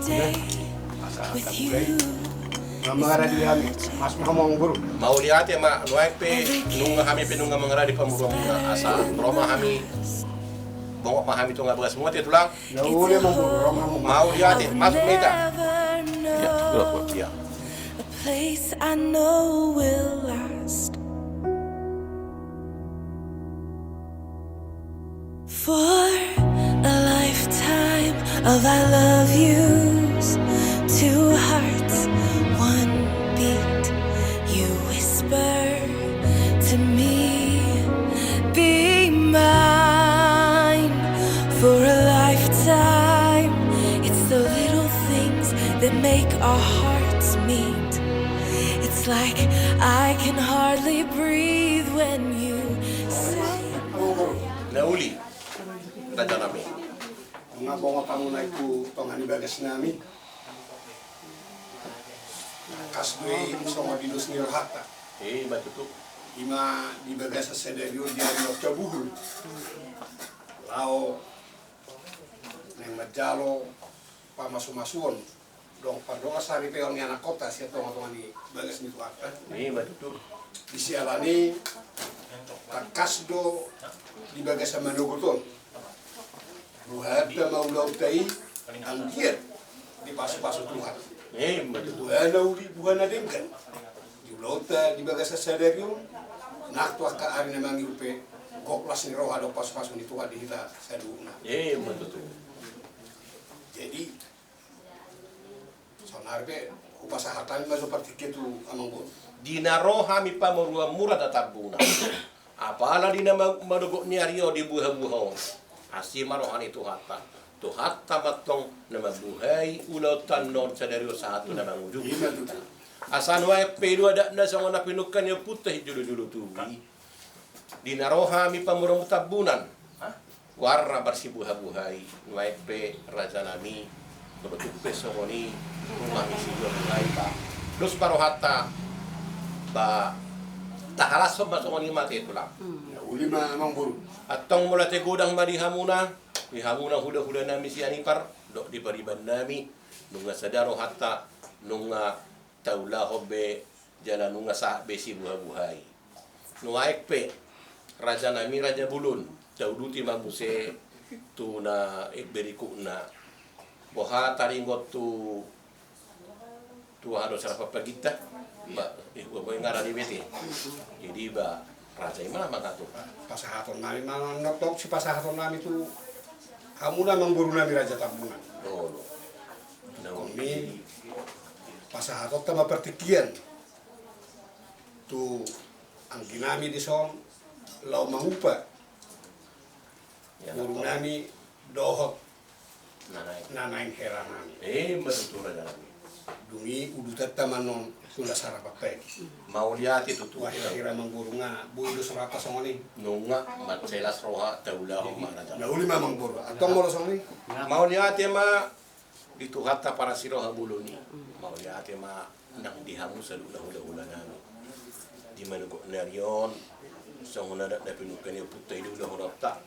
stay with you. Mga di kami, mas mamong buru. Mau lihat ya mak, nuaipe nunga kami penunga mengeradi pemurung asa Roma kami bongok mahami tu nggak beras semua itu lang. Nauli mong buru, Mau lihat ya, masuk meta. Ya, Ya. a place I know will last. For a lifetime of I love yous, two hearts, one beat. You whisper to me, be mine. For a lifetime, it's the little things that make our hearts meet. It's like I can hardly breathe when you say. Nauli. Raja nami. Mga bongo kamu na itu tongani bagas nami. Kasdui songo didus nirhata. Batu tu. Ima di bagas sederio dia di cabuhul. Lao neng majalo pamasu-masuon. Dong pardonga sari peon ni anak kota sia tonga-tonga di bagas nitu apa. Batu tu. Disialani takasdo di bagas sama nogoton. Buhata mau lautai angkiat di pasu-pasu Tuhan. Batu tu. Buhana uli buhana dengkan. Di lauta di bagas sederio nak tuah ka ari namangi upe goklas ni roh ada pasu-pasu ni Tuhan di hita saduna. Batu tu. Jadi sonarbe upasahatan ma seperti itu amang bon. Dina roha mi pamurua murah tatabuna. Apalah dina madogok ni ario di buha-buha. Asima rohani Tuhata. Tuhata matong nama buhay ulautan non sadario satu nama ujung. Asan wae pedu ada na sango na pinukan ya putih dulu-dulu tuwi. Dina roha mi pamurung tabunan. Warra bersih buha-buhay. Wae pe raja nami. Betupe songoni rumah misi buhay pa. Terus parohata ba tahalas sobat songoni mati tulang. Ya uli ma amang buru. Atong mula te gudang madi hamuna, di hamuna hula-hula nami si anipar, dok di pariban nami, nunga sadaro hatta, nunga taula hobe, jalan nunga sa besi buha-buhay. Nunga ekpe, raja nami raja bulun, dauduti mabuse, tu na ekberiku na, boha taringot tu harus sarapa pagita, ba, boy ngarani beti, jadi ba, raja imana mangkatu. Pasahaton nami mangan notok si pasahaton nami tu kamu na memburu nami raja tabungan. Oh, Kami pasahaton tama pertikian tu anggi nami di son lau mangupa buru nami dohot nanaing heran nami. Betul raja nami. Dungi udutat tamanon tunda sarapapai. Mau lihat itu tuh. Wahira mangguru nga buido surata songoni. Nunga matselas roha taula homa raja. Nauli mamang buru. Atong molo songoni. Mau lihat ya ma dituhata para siroha buluni. Mau lihat ya ma nang dihamu salulah-ulah nami. Di mana kok narion songona da pinukan ya putih di ulah horapta.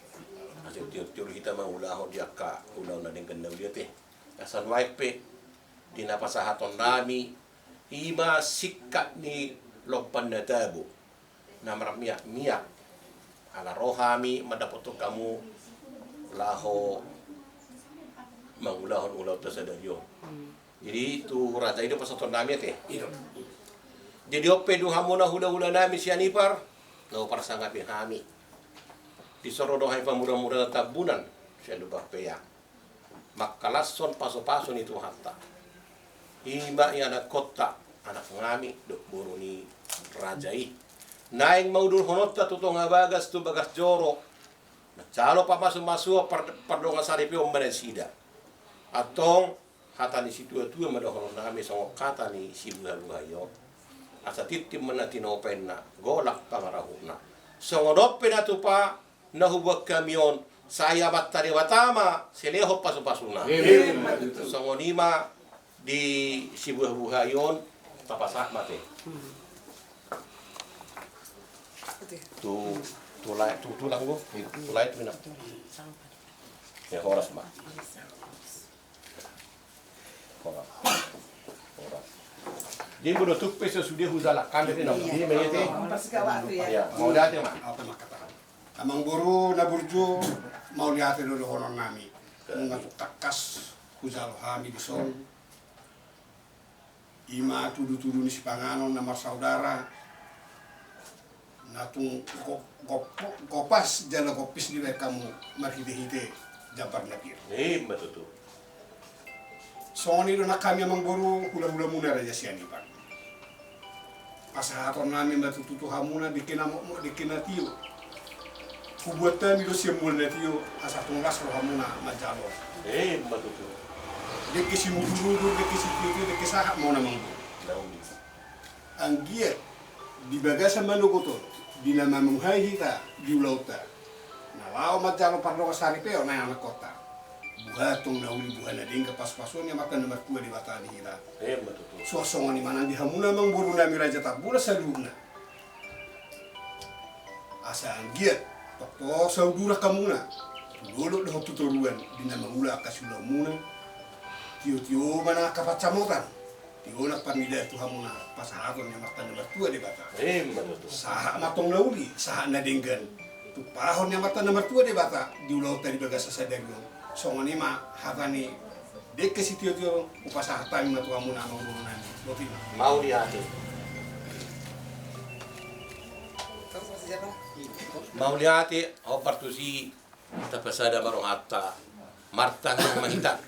Asal tiur-tiur kita mau ulah diaka ulah na dengan dia teh. Asan waipe di napasahaton nami ima sikat ni lopan na tabo na maramiak-miak ala rohami madapoto kamu laho mangulahon ulau tasadaryo. Jadi itu raja itu pasaton nami teh. Jadi ope du hamuna hula-hula nami si anipar no para sangat bihami disorodo hai pamura-mura tabunan si adu bapea makalason paso-paso itu hatta ima yang anak kota anak ngami dok buru ni rajai naing maudul honota tutong bagas tu bagas joro na calo pa masu pardonga saripi ombanesida atong hata ni situa tua madohon nami songo kata ni sibuha-buhayo asa titim manatino penna golak pangarahuna songo dope na tu pa nahubuak kamion saya batari watama seleho pasu-pasuna songo nima di sibuah-buhayon tapasak mate tulang go tulay tu nak ya horas ma Ora. Dia bodo tuppe sudah huzala kami ni dia mayete. Ya, mau dati mah. Apa makatakan? Amang guru na burju mau lihat dulu honon nami. Ngatuk takas huzal hami bison. Ima tudu-tudu ni si panganon nama saudara. Natung kopas jala kopis di kamu marhite-hite jabar nakir. Betul. Soni do na kami amang guru hula-hula muna raja siani pak. Pasahaton nami matututu hamuna dikina tiyo. Kubuatan itu simbol netio asatong las roh hamuna majalo. Betul. Deki si mududu, deki si tiyo, deki sahak mau namang guru. Ang giat di bagasan manukoto di nama menghay hita di ulauta. Nalao majalo parlo kasari peo na anak kota. Buhatong nauli buhan na din kapas-pason yang makan nomor 2 di batani hita. Betul. Suasana ni mana di hamuna mang buru nami raja tabula saluna. Asa anggiat tokto saudura kamuna. Dulu dah tuturuan di nama mula kasula muna. Tio mana kapacamotan. Tio nak pamida tu hamuna pasahaton yang makan nomor 2 di batani. Betul. Saha matong nauli, saha nadinggan. Tu pahon yang makan nomor 2 di bata di ulau tadi bagasa sadagong. Songoni ma hatani deke si tio upasa hatami matu hamuna mang buru nami. Botina. Mau dihati. Mau dihati, au partusi tapasada marong hatta martang mahita.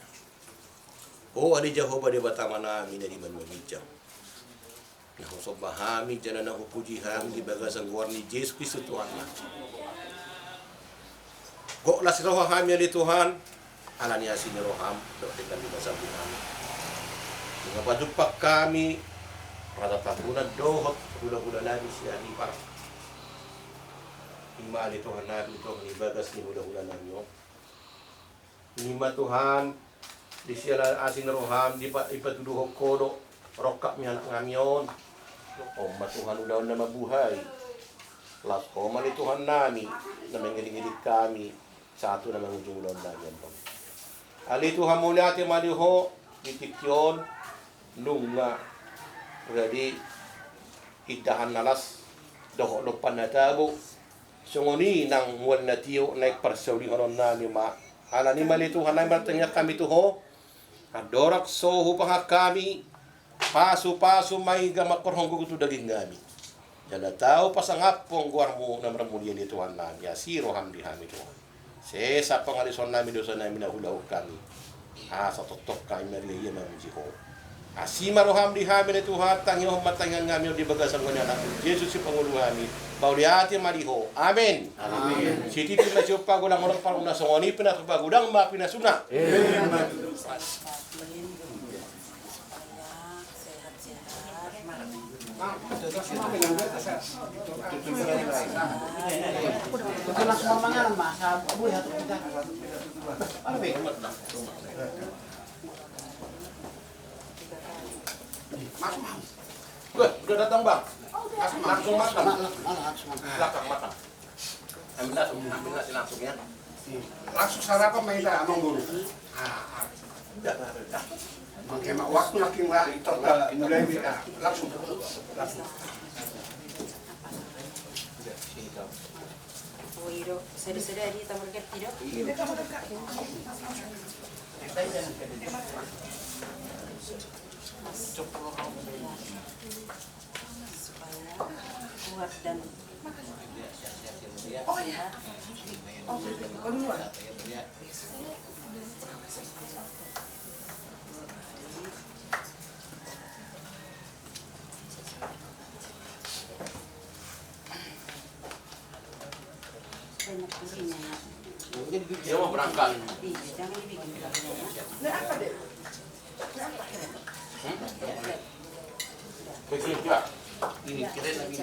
Oh ada Jehovah di batamana mina di manwajam. Nah usop bahami jana na puji ham di bagasan warni Yesus Kristus Tuhan. Goklah si roh hamnya di Tuhan, alania sini roh ham dengan di masa Tuhan. Mengapa jumpa kami rata tabunan dohot hula-hula nabi siani par. Ima ali Tuhan nabi Tuhan ibagas ni hula-hula nabi. Lima Tuhan di siala asin roham di ipatuduh kodo rokak mi anak ngamion. Oma Tuhan udah nama buhay. Las koma ni Tuhan nami na mengiring-iring kami satu nama ujung ulon nabi. Ali Tuhan muliati madiho itikyon nunga jadi itahan nalas doh lopan natabu sungoni nang mual natio naik persauli onon nami ma ala ni mali Tuhan ay bertanya kami tuho adorak sohu pangak kami pasu-pasu may gamakorhong gugutu daging kami jala tao pasangapong guarmo na meramulian ni Tuhan nami asiro hamdi hami Tuhan sesa pangalison nami dosa nami na hulaw kami sa totok kami meriya mamujiho asima roham di hami ni Tuhan tangyo matangan ngami di bagasan ko niya Yesus si Pangulo kami Pauliati maliho amin amin siti ti masyo pagulang orang paruna songoni pinatupagudang mapinasuna udah datang bang langsung matang belakang matang ambil nasi langsung ya langsung sarapan main dah amang guru. Makanya waktu makin lari mulai langsung. Oiro, seri-seri di taman tidak. Supaya kuat dan banyak isinya. dia mau berangkat Iya, jangan dibikin bekerja ini keren lagi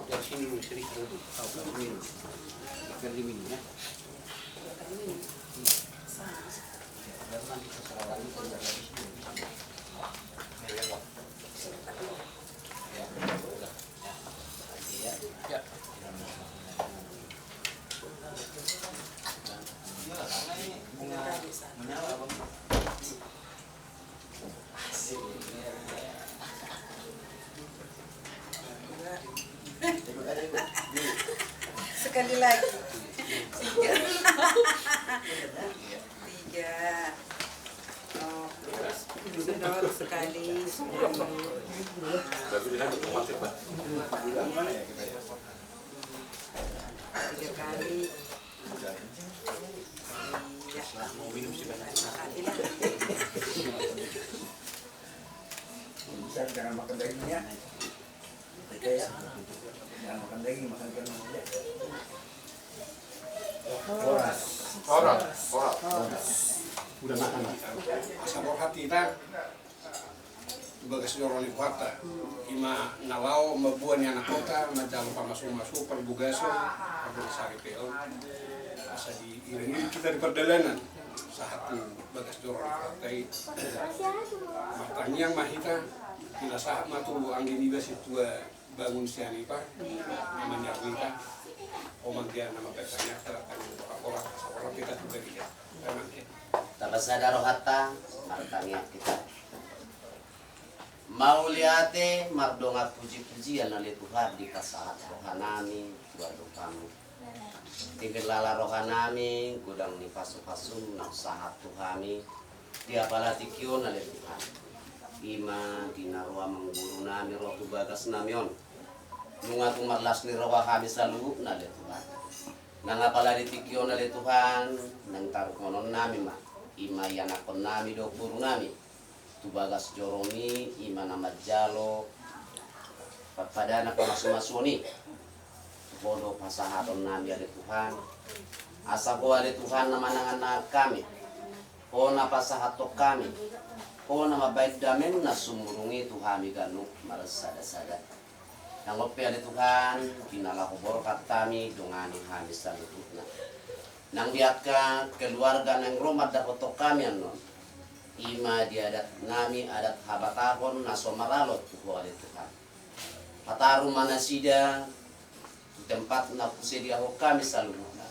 dari sini dulu sedikit dulu biar diminum ya sekali lagi. 3. 3. Oh, terus sedot sekali. Tapi dia otomatis Pak. 3 kali. Iya. Mau minum sih Pak. Jangan makan dagingnya. Oke ya. Jangan makan daging, makan ikan aja. Orang. Udah makan lah. Asal hati tak. Bagas jorong liwata. Ima nalau mabuan yang kota, macam masuk perbugaso, sari peon. Asa diiringi kita di perjalanan. Satu bagas jorong liwata. Matanya yang mahita. Bila saat matu angin iba situa bangun siani pa, namanya kita. Omang dia nama petanya terapkan orang kita juga dia. Memang dia. Tabasada rohata martangnya kita. Mau liate mardonga puji-pujian oleh Tuhan di kasahat rohanami buat kamu. Tinggal lala rohanami gudang ni pasu-pasu nak sahat Tuhami. Dia palati kion oleh Tuhan. Ima dinarwa mengguru nami roh bagas namion. Nunga tumarlas ni rawa kami salu na le Tuhan. Nang apala ditikyo na le Tuhan, nang tarukonon nami ma. Ima yanakon nami do guru nami. Tubagas joromi, ima nama jalo. Papadana pamasu-masuni. Bodo pasahaton nami ale Tuhan. Asa ko ale Tuhan na mananganak kami. O na pasahatok kami. O na mabait damen na sumurungi Tuhami ganuk marasada-sada. Nang ope ali Tuhan, kinalakubor kat kami, dungani kami sa lutut na. Nang biat ka keluarga ng rumah dakotok kami anon. Ima diadat nami adat habatahon na somaralot tuho ali Tuhan. Pataru manasida, tempat na pusedia ho kami sa lutut na.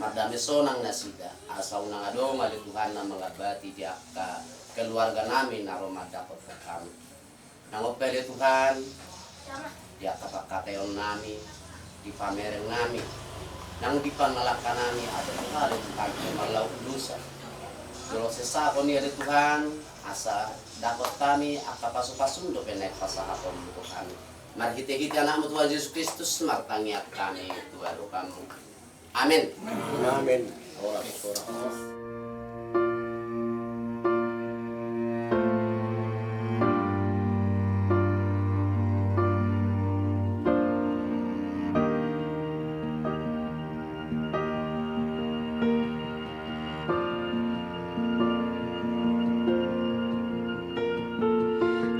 Madami sonang nasida, asaw nang adong ali Tuhan na malabati dia ka keluarga nami na rumah dakotok kami. Nang ope ali Tuhan, dia kapakateon nami di pamereng nami nang di panalaka nami ada hal yang kami malau dosa kalau sesako ni ada Tuhan asa dapat kami akapasu-pasun do penek pasahapon untuk kami mari kita anak Tuhan Yesus Kristus martangiat kami Tuhan kamu amin Amin. Orang.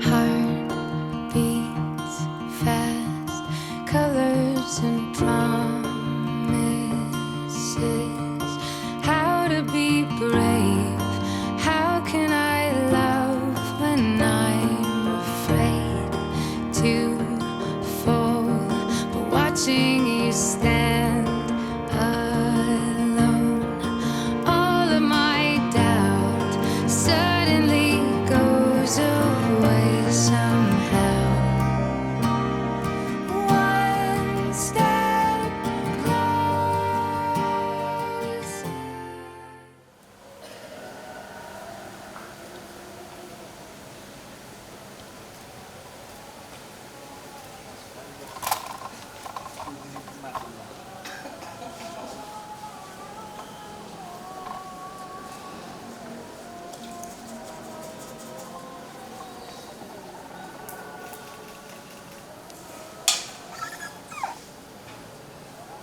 Heart beats fast, colors and promises. How to be brave? How can I love when I'm afraid to fall? But watching you stand alone, all of my doubt suddenly goes away somehow. One step closer.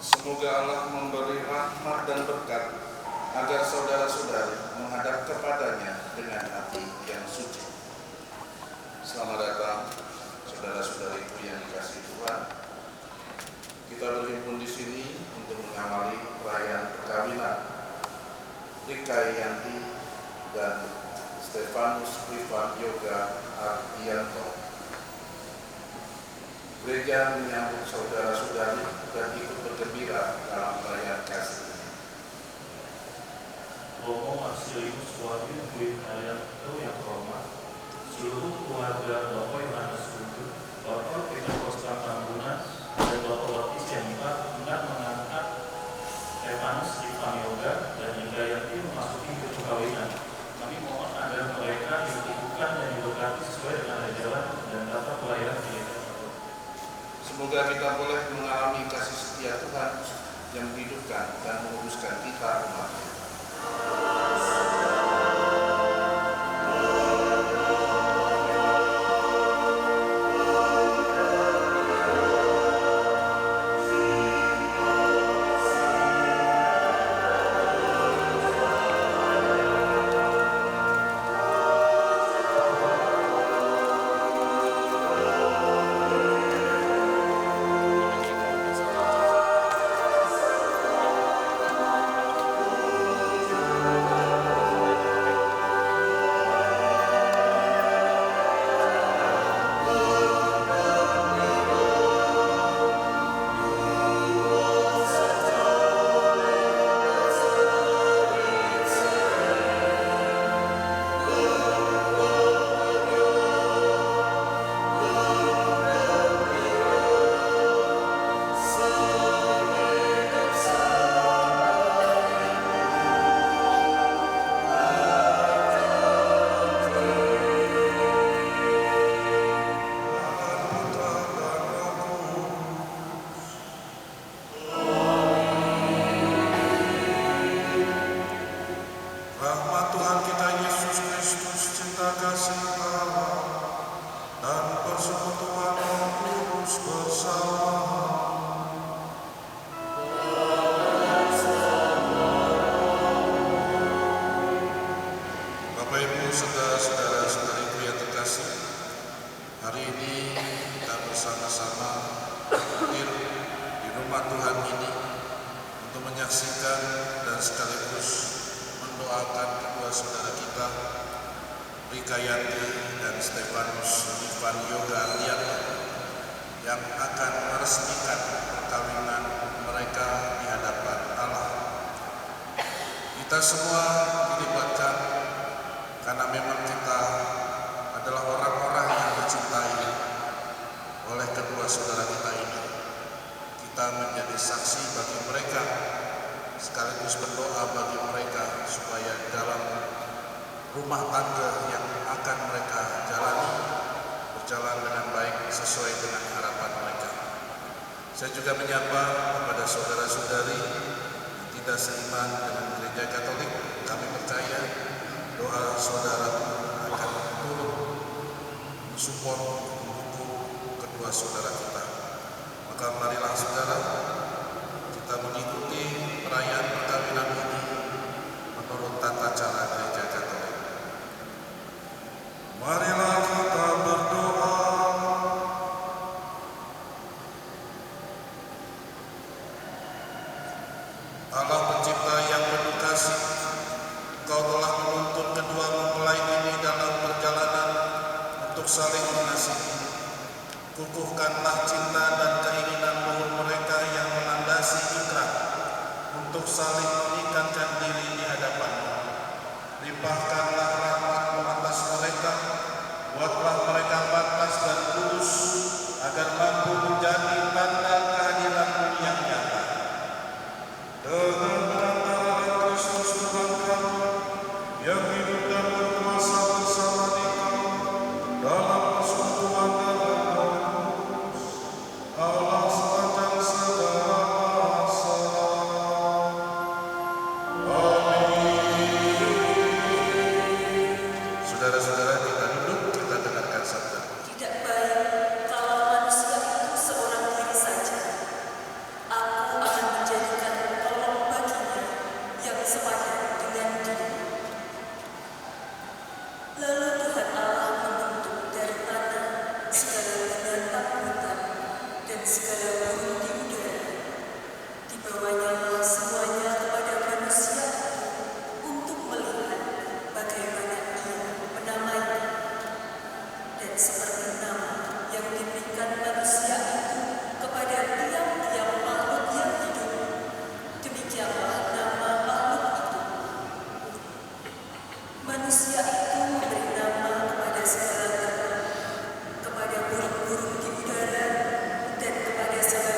Semoga Allah memberi rahmat dan berkat agar saudara-saudari menghadap kepadanya dengan hati yang suci. Selamat datang saudara-saudariku yang dikasihi Tuhan. Kita berhimpun di sini untuk mengawali perayaan perkawinan Rika Yanti dan Stefanus Privan Yoga Ardianto. Gereja menyambut saudara-saudari dan ikut bergembira dalam perayaan kasih ini. Romo Asilius Wahyu Dwi Haryanto yang terhormat, seluruh keluarga Bapak Yohanes Guntur, Bapak Peter Kosta Tambunan, dan Bapak Batis yang hendak mengangkat kita boleh mengalami kasih setia Tuhan yang menghidupkan dan menguruskan kita umatnya. Rahmat Tuhan kita Yesus Kristus, cinta kasih Allah, dan persekutuan Roh Kudus bersama. Bapak Ibu, saudara-saudariku yang terkasih, hari ini kita bersama-sama hadir di rumah Tuhan ini untuk menyaksikan dan sekaligus mendoakan kedua saudara kita, Rika Yanti dan Stefanus Ivan Yoga Ardianto, yang akan meresmikan perkawinan mereka di hadapan Allah. Kita semua dilibatkan karena memang kita adalah orang-orang yang dicintai oleh kedua saudara kita ini. Kita menjadi saksi bagi mereka, sekaligus berdoa bagi mereka supaya dalam rumah tangga yang akan mereka jalani berjalan dengan baik sesuai dengan harapan mereka. Saya juga menyapa kepada saudara-saudari yang tidak seiman dengan gereja Katolik. Kami percaya doa saudara akan turut mensupport, mendukung kedua saudara kita. Maka marilah saudara, kita mengikuti perayaan perkawinan ini menurut tata cara gereja Katolik. Marilah kita berdoa. Allah pencipta yang penuh kasih, Engkau telah menuntun kedua mempelai ini dalam perjalanan untuk saling mengasihi. Kukuhkanlah cinta dan keinginan luhur mereka yang melandasi ikrar untuk saling mengikatkan diri di hadapan-Mu. Limpahkanlah rahmat-Mu atas mereka, buatlah mereka pantas dan kudus, agar mampu menjadi tanda kehadiran-Mu yang nyata. Dengan antara Kristus Tuhan kami, yang hidup dan berkuasa bersama di Kau dalam persekutuan dengan Roh Kudus, Allah sepanjang segala masa. Saudara-saudara, kita duduk, kita dengarkan sabda. Tidak baik kalau manusia itu seorang diri saja. Aku akan menjadikan tolong baginya yang sepadan dengan dia. Lalu Tuhan Allah membentuk dari tanah segala binatang hutan dan segala burung di udara. Dibawanya semuanya kepada manusia untuk melihat bagaimana ia menamainya. Dan seperti nama yang diberikan manusia itu kepada tiap-tiap makhluk yang hidup, demikianlah nama makhluk itu. Manusia itu memberi nama kepada segala ternak, kepada burung-burung di udara, dan kepada segala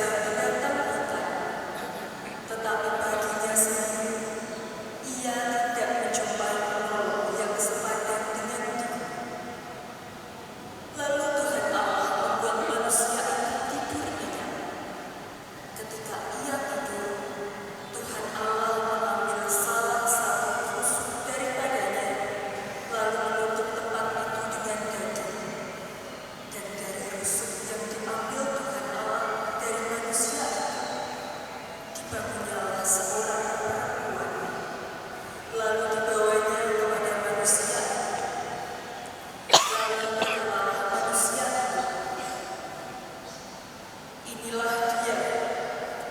Inilah dia,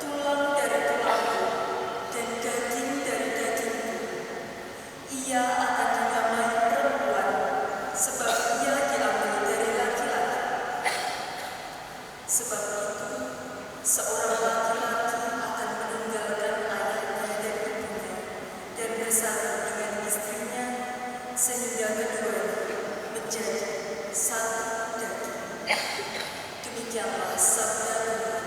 tulang dari tulangku dan daging dari dagingku. Ia akan dinamai perempuan, sebab ia diambil dari laki-laki. Sebab itu, seorang laki-laki akan meninggalkan ayahnya dan ibunya dan bersatu dengan istrinya, sehingga keduanya menjadi satu daging. Demikianlah sabda Tuhan.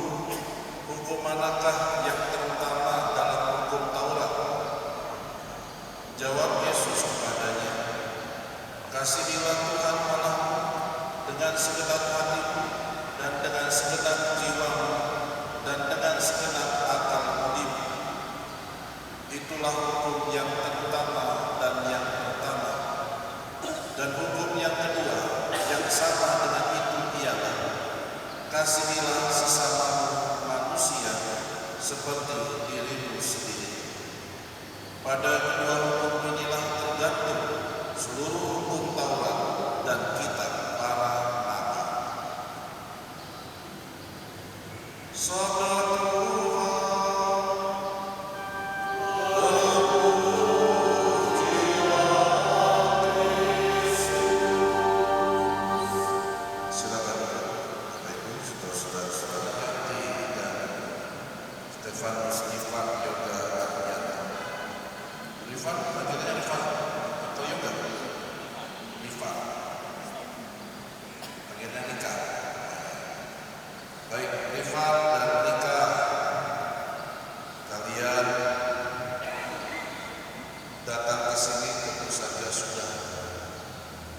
Guru, hukum manakah yang terutama dalam hukum Taurat? Jawab Yesus kepadanya, kasihilah Tuhan Allahmu dengan segenap hatimu dan dengan segenap jiwamu dan dengan segenap akal budimu. Itulah hukum yang terutama dan yang pertama. Dan hukum yang kedua yang sama dengan itu ialah kasihilah sesamamu manusia seperti dirimu sendiri. Pada kedua hukum inilah tergantung seluruh hukum Taurat dan kitab para nabi. Sabda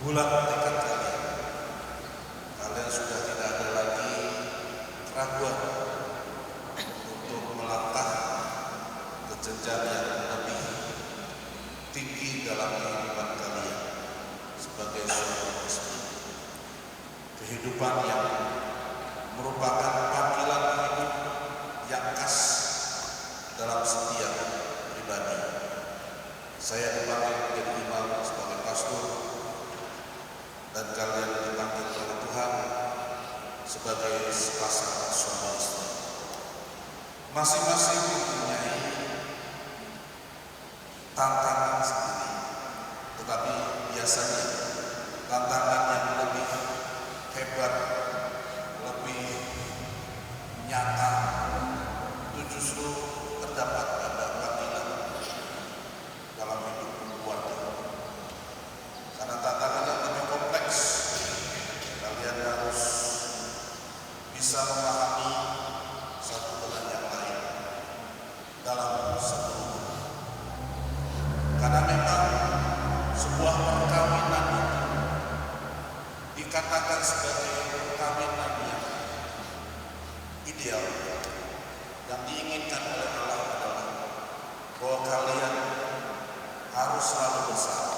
bulan tekad kalian. Kalian sudah tidak ada lagi keraguan untuk melangkah ke jenjang yang lebih tinggi dalam kehidupan kalian sebagai seorang Muslim. Kehidupan yang merupakan panggilan hidup yang khas dalam setiap pribadi. Saya dipanggil menjadi imam sebagai pastor, dan kalian dipanggil oleh Tuhan sebagai sepasang suami istri. Masing-masing mempunyai tantangan sendiri, tetapi biasanya tantangan yang lebih hebat, lebih nyata itu justru terdapat pada panggilan dalam hidup keluarga. Karena tantangan yang lebih kompleks, kalian harus bisa memahami satu dengan yang lain dalam satu hubungan. Karena memang sebuah perkawinan dikatakan sebagai perkawinan yang ideal, yang diinginkan oleh Allah adalah bahwa kalian harus selalu bersama,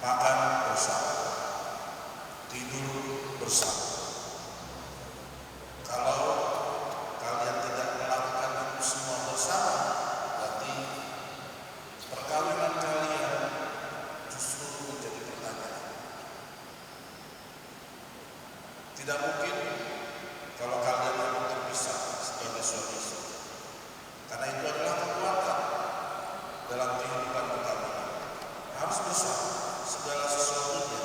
makan bersama, tidur bersama. Kalau kalian tidak melakukan itu semua bersama, berarti perkawinan kalian justru menjadi pertanyaan. Tidak mungkin kalau kalian memang terpisah sebagai suami istri, karena itu adalah kekuatan dalam kehidupan perkawinan. Harus bersama, segala sesuatunya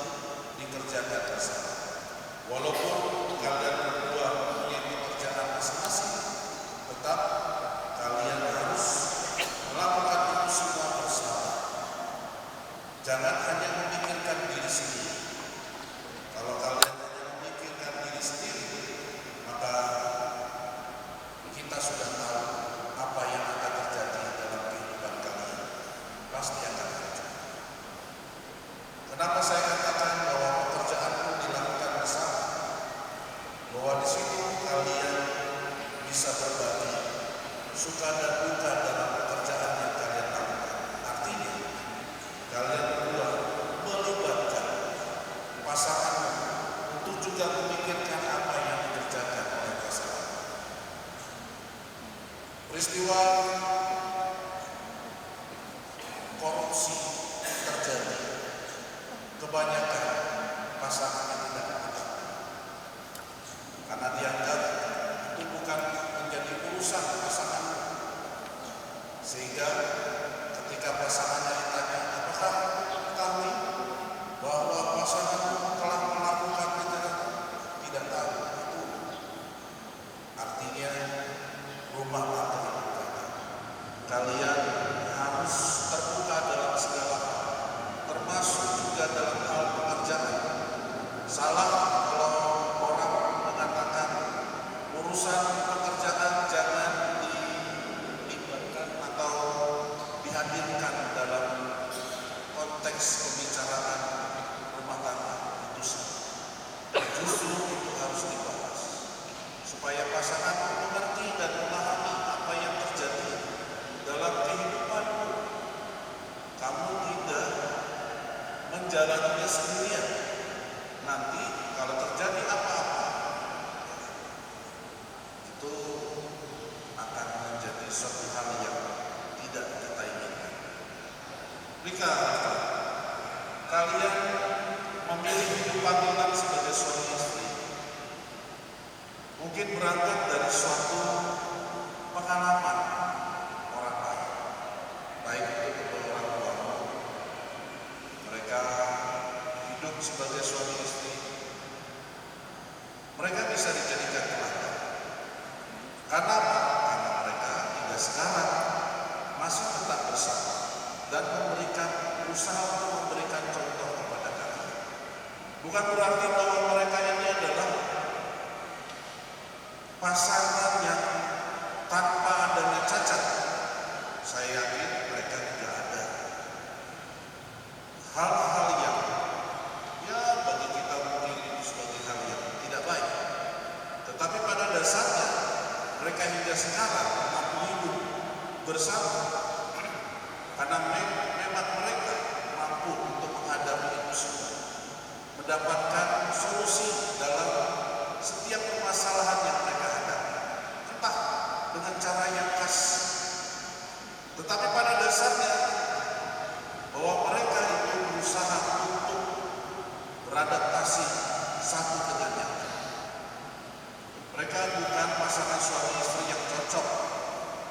dikerjakan bersama. Walaupun kalian berdua mempunyai pekerjaan masing-masing, tetap kalian harus melakukan itu semua bersama. Jangan hanya memikirkan diri sendiri. Kalau kalian hanya memikirkan diri sendiri, maka kita sudah tahu apa yang akan terjadi dalam kehidupan kalian. Pasti akan terjadi. Kenapa saya katakan bahwa pekerjaan pun dilakukan bersama? Bahwa di situ kalian bisa berbagi suka dan duka dalam pekerjaan yang kalian lakukan. Artinya, kalian berdua melibatkan pasangan untuk juga memikirkan apa yang dikerjakan oleh pasangan. Peristiwa korupsi terjadi. Kebanyakan pasangan yang tidak mengerti, karena dianggap itu bukan menjadi urusan pasangan, sehingga ketika pasangannya ditanya, apakah ketahui bahwa pasanganmu telah melakukan kejahatan? Tidak tahu. Itu artinya rumah tangga itu kalian harus terbuka dalam segala hal, termasuk juga dalam hal pekerjaan. Salah kalau orang mengatakan urusan urusan pekerjaan jangan dilibatkan atau dihadirkan dalam konteks pembicaraan rumah tangga putusan. Justru itu harus dibahas supaya pasangan mengerti dan memahami apa yang terjadi dalam kehidupanmu. Kamu tidak menjalaninya sendirian. Nanti kalau terjadi apa-apa, itu akan menjadi suatu hal yang tidak kita inginkan. Rika, kalian memilih hidup panggilan sebagai suami istri. Mungkin berangkat dari suatu pengalaman orang lain, baik itu kedua orang tuamu. Mereka hidup sebagai suami istri. Mereka bisa dijadikan teladan. Karena apa? Karena mereka hingga sekarang masih tetap bersama dan berusaha untuk memberikan contoh kepada kalian. Bukan berarti bahwa mereka ini adalah pasangan yang tanpa adanya cacat. Saya yakin mereka juga ada hal-hal yang bagi kita mungkin itu sebagai hal yang tidak baik. Tetapi pada dasarnya mereka hingga sekarang mampu hidup bersama karena memang mereka mampu untuk menghadapi itu semua, mendapatkan solusi dalam setiap permasalahan yang mereka hadapi, entah dengan cara yang khas. Tetapi pada dasarnya bahwa mereka itu berusaha untuk beradaptasi satu dengan yang lain. Mereka bukan pasangan suami istri yang cocok.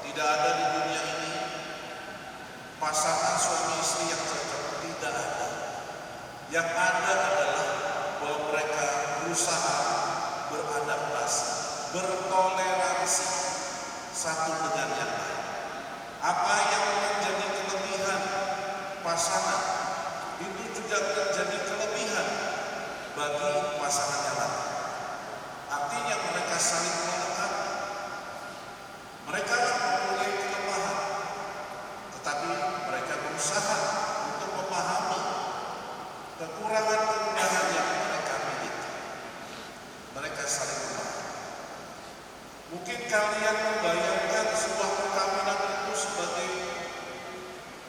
Tidak ada di dunia ini pasangan suami istri yang cocok. Tidak ada. Yang ada adalah bahwa mereka berusaha beradaptasi, bertoleransi satu dengan yang lain. Apa yang menjadi kelebihan pasangan itu juga menjadi kelebihan bagi pasangan yang lain. Artinya mereka saling melengkapi. Mereka mempunyai kelemahan, tetapi mereka berusaha untuk memahami kekurangan-kekurangan yang mereka miliki. Mereka saling memahami. Mungkin kalian membayangkan sebuah perkawinan itu sebagai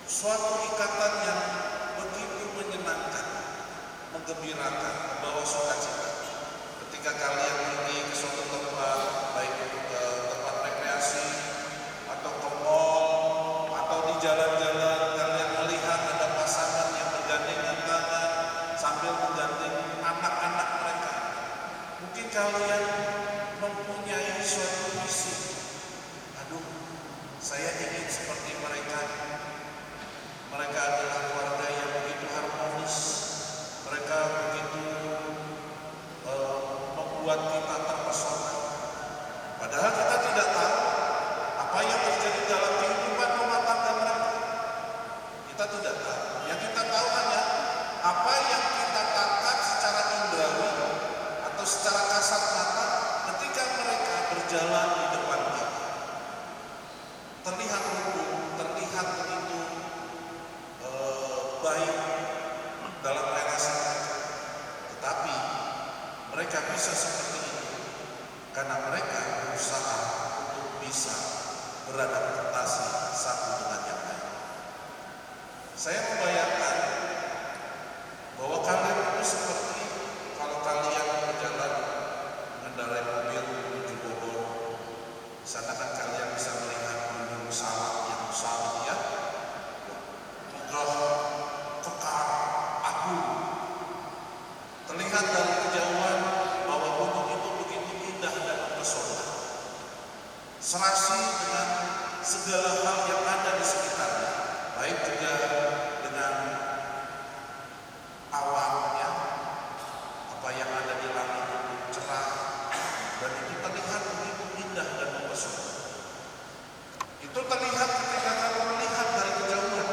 suatu ikatan yang begitu menyenangkan, menggembirakan, membawa sukacita. Ketika kalian pergi ke suatu tempat, baik itu ke tempat rekreasi atau ke mall atau di jalan-jalan, kalian melihat ada pasangan yang bergandengan tangan sambil menggandeng anak-anak mereka. Mungkin kalian mempunyai suatu visi. Aduh, saya ingin seperti mereka. Mereka adalah keluarga yang begitu harmonis. Mereka begitu membuat kita terpesona. Padahal kita tidak tahu apa yang terjadi dalam kehidupan rumah tangga mereka. Kita tidak tahu. Yang kita tahu hanya apa yang kita tangkap secara indrawi atau secara kasat mata ketika mereka berjalan di depan kita. Terlihat rukun, terlihat begitu baik dalam relasi mereka. Tetapi mereka bisa seperti itu karena mereka berusaha untuk bisa beradaptasi satu dengan yang lain. Saya membayangkan bahwa kalian itu seperti kalau kalian berjalan mengendarai mobil menuju Bogor. Di sana kan kalian bisa melihat gunung salak yang besar ya, megah, kekar, agung. Terlihat dari kejauhan bahwa gunung itu begitu indah dan mempesona. Serasi dengan segala hal yang ada di sekitarnya, baik juga dengan awannya, apa yang ada di langit itu cerah, dan itu terlihat begitu indah dan mempesona. Itu terlihat ketika kamu melihat dari kejauhan.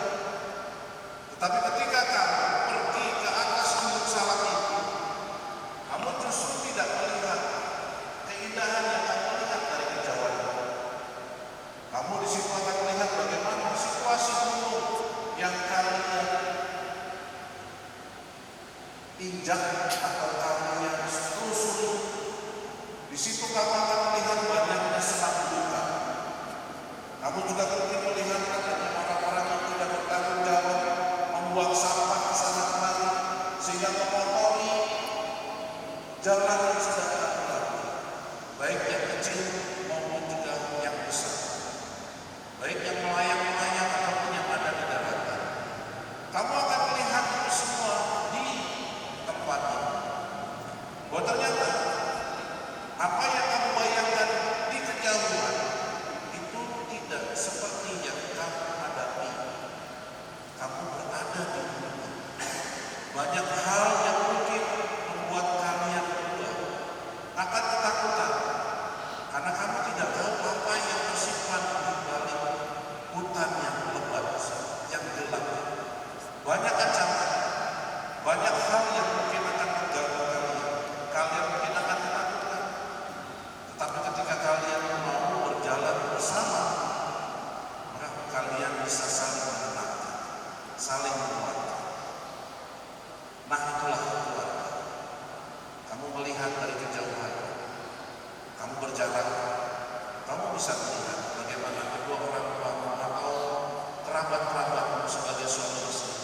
Tetapi ketika kamu pergi ke atas gunung salak itu, kamu justru tidak melihat keindahan yang kamu lihat bisa melihat bagaimana kedua orang tuamu atau kerabat-kerabatmu sebagai suami istri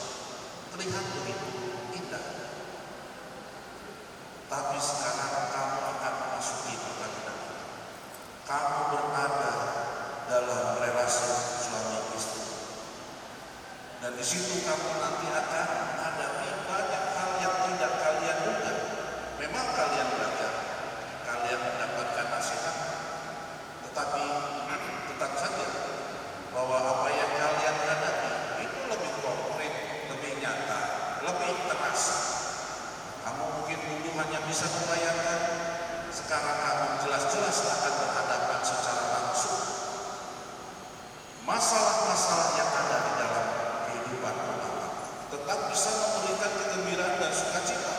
terlihat begitu indah. Tapi sekarang kamu akan memasuki perkawinan. Kamu berada dalam relasi suami istri. Dan di situ kamu nanti akan menghadapi banyak hal yang tidak kalian duga. Memang kalian belajar, kalian mendapatkan nasihat, tetapi tetap saja bahwa apa yang kalian hadapi itu lebih konkret, lebih nyata, lebih terasa. Kamu mungkin dulu hanya bisa membayangkan, sekarang kamu jelas-jelas akan berhadapan secara langsung masalah-masalah yang ada di dalam kehidupan rumah tangga. Tetap bisa memberikan kegembiraan dan sukacita,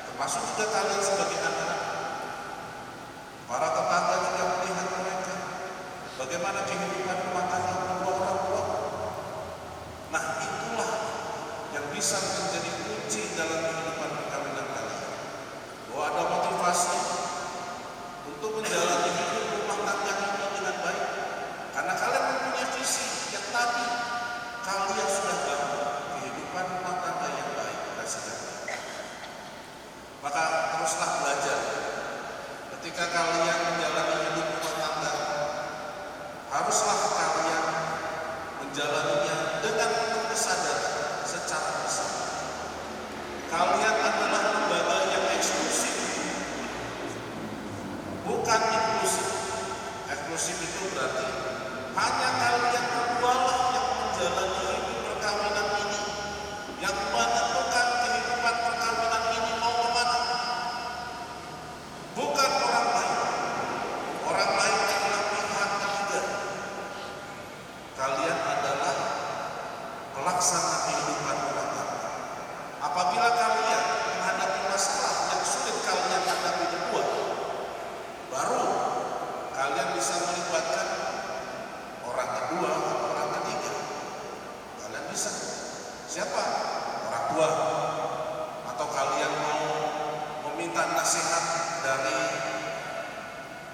termasuk juga kalian sebagai anak. Para tetangga juga melihat mereka bagaimana kehidupan rumah tangga kedua orang tua. Nah, itulah yang bisa menjadi kunci dalam kehidupan perkawinan kalian. Bahwa ada motivasi untuk menjalani hidup rumah tangga ini dengan baik, karena kalian mempunyai visi yang tadi kalian sudah bangun kehidupan rumah tangga yang baik dan sejahtera. Maka teruslah belajar. Ketika kalian menjalani hidup rumah tangga, haruslah kalian menjalaninya dengan penuh kesadaran secara bersama. Kalian adalah lembaga yang eksklusif, bukan inklusif. Eksklusif itu berarti hanya kalian berdualah yang menjalani hidup perkawinan ini, yang menentukan kehidupan perkawinan ini mau kemana. Bukan orang lain. Orang lain adalah pihak ketiga. Kalian adalah pelaksana kehidupan rumah tangga. Apabila kalian menghadapi masalah yang sulit kalian hadapi berdua, baru kalian bisa melibatkan orang kedua atau orang ketiga. Kalian bisa. Siapa? Orang tua. Atau kalian mau meminta nasihat dari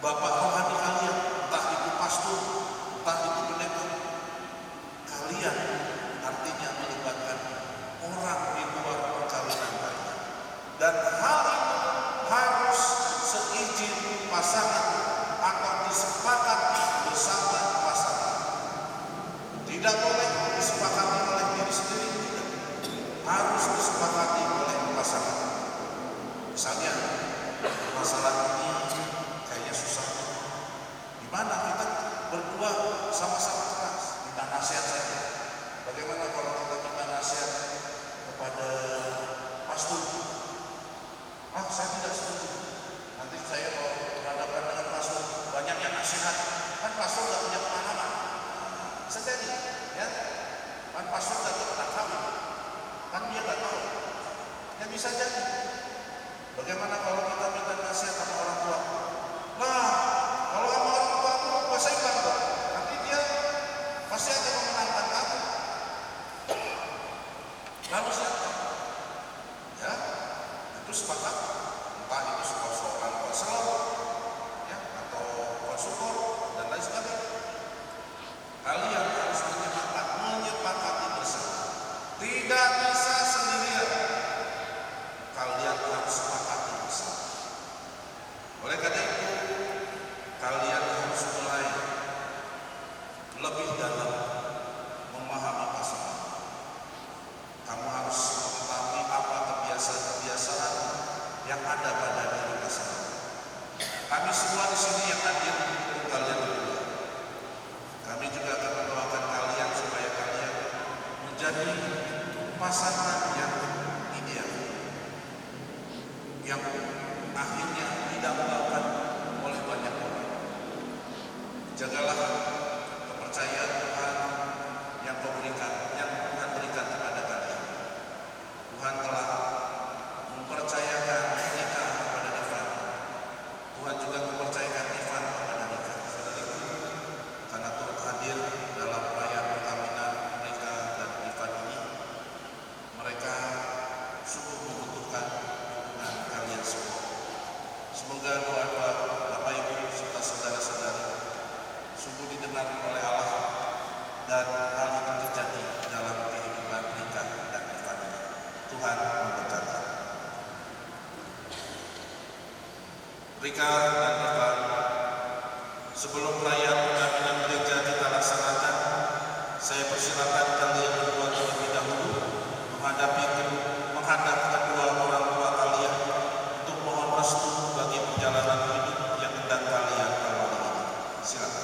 bapak rohani kalian, entah itu pastor, entah itu pendeta. Kalian artinya melibatkan orang di luar perkawinan kalian. Dan hal itu harus seizin pasangan atau disepakati bersama pasangan. Tidak boleh disepakati oleh diri sendiri, tidak. Harus disepakati oleh pasangan. Misalnya, masalah ini kayaknya susah. Di mana kita berdua sama-sama keras, minta nasihat saja. Bagaimana kalau kita minta nasihat kepada pastor? Saya tidak setuju. Nanti saya kalau berhadapan dengan pastor, banyak yang nasihat. Kan pastor nggak punya pengalaman. Bisa jadi, ya? Kan pastor nggak pernah tahu. Kan dia nggak tahu. Ya bisa jadi. Bagaimana kalau kita minta nasihat sama orang tua? Nah, kalau sama orang tua aku puasa ikan dong. Nanti dia pasti akan memenangkan kamu. Lalu siapa? Ya, itu sepakat. Entah itu seorang konselor, ya, atau konsultor dan lain sebagainya. Kalian harus menyepakati bersama. Tidak bisa sendirian. Kalian harus sepakati bersama. Oleh karena itu, kalian harus mulai lebih dalam memahami pasangan. Kamu harus mengetahui apa kebiasaan-kebiasaan yang ada pada diri pasangan. Kami semua di sini yang hadir untuk kalian berdua. Kami juga akan mendoakan kalian supaya kalian menjadi pasangan yang ideal, yang akhirnya tidak melakukan oleh banyak orang. Jagalah kepercayaan Tuhan yang Tuhan berikan kepada kalian. Tuhan telah mempercayakan nikah kepada Ivan. Tuhan juga mempercayakan Ivan kepada nikah. Karena turut hadir dalam perayaan perkawinan mereka dan Ivan ini, mereka sungguh membutuhkan dukungan kalian semua. Semoga doa-doa Bapak Ibu serta saudara-saudari Rika dan Ivan, sebelum perayaan pengambilan gereja kita laksanakan, saya persilakan kalian berdua terlebih dahulu menghadap kedua orang tua kalian untuk mohon restu bagi perjalanan hidup yang hendak kalian awali ini. Silakan.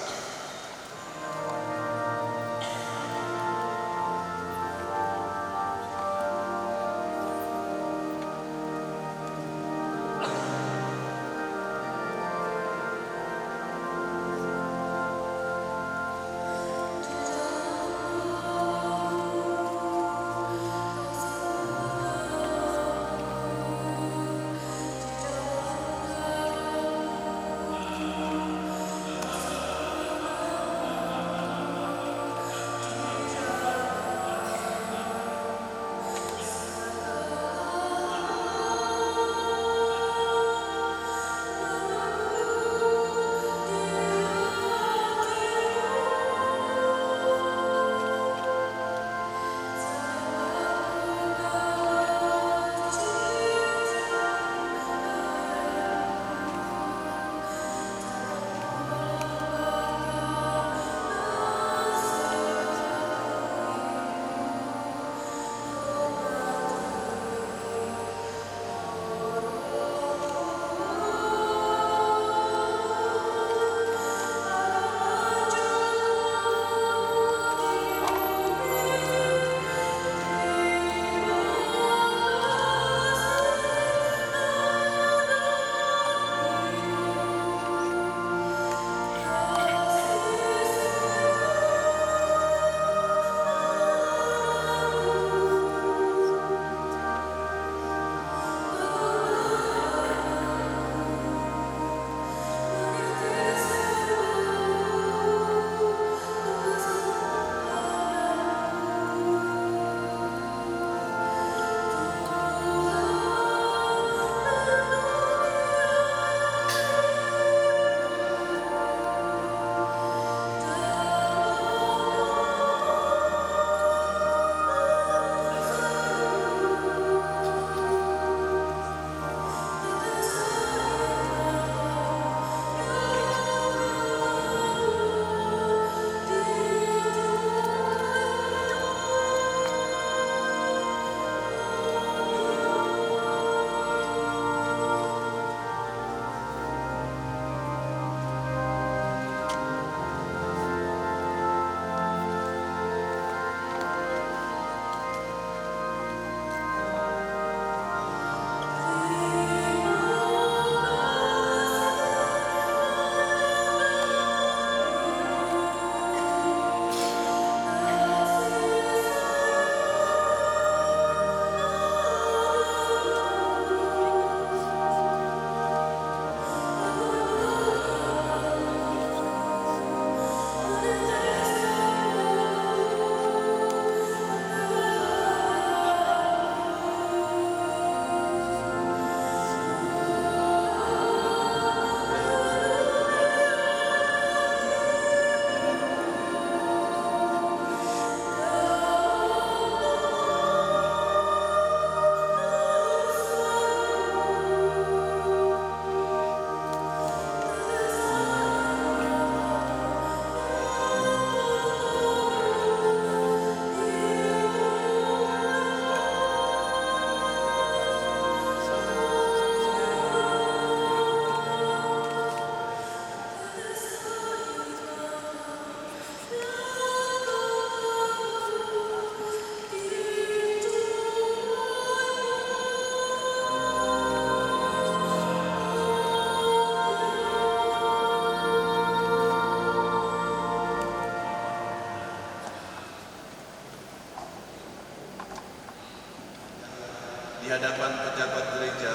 di hadapan pejabat gereja